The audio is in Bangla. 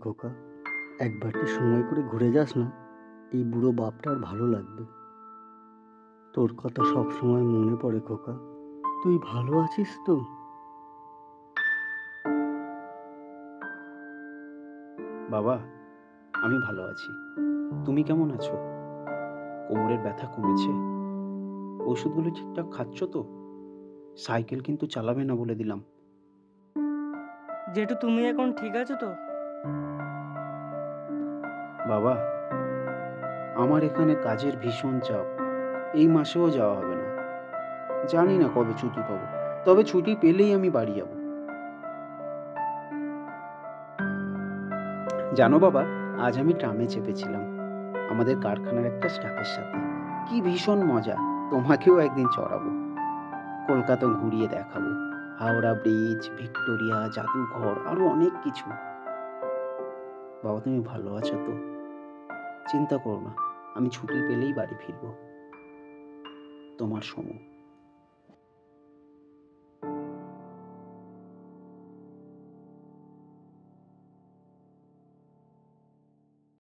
খোকা, একবারটি সময় করে ঘুরে যাস না, এই বুড়ো বাপটার ভালো লাগবে। তোর কথা সব সময় মনে পড়ে খোকা। তুই ভালো আছিস তো? বাবা, আমি ভালো আছি। তুমি কেমন আছো? কোমরের ব্যথা কমেছে? ওষুধগুলো ঠিকঠাক খাচ্ছ তো? সাইকেল কিন্তু চালাবে না বলে দিলাম। জেঠু, তুমি এখন ঠিক আছো তো? বাবা, আমার এখানে কাজের ভীষণ চাপ। এই মাসেও যাওয়া হবে না। জানি না কবে ছুটি পাবো। তবে ছুটি পেলেই আমি বাড়ি যাব। জানো বাবা, আজ আমি ট্রামে চেপেছিলাম আমাদের কারখানার একটা স্টাফের সাথে। কি ভীষণ মজা! তোমাকেও একদিন চড়াবো। কলকাতা ঘুরিয়ে দেখাবো। হাওড়া ব্রিজ, ভিক্টোরিয়া, জাদুঘর আরো অনেক কিছু। বাবা, তুমি ভালো আছো তো? চিন্তা করো না, আমি ছুটি পেলেই বাড়ি ফিরবো। তোমার সমু।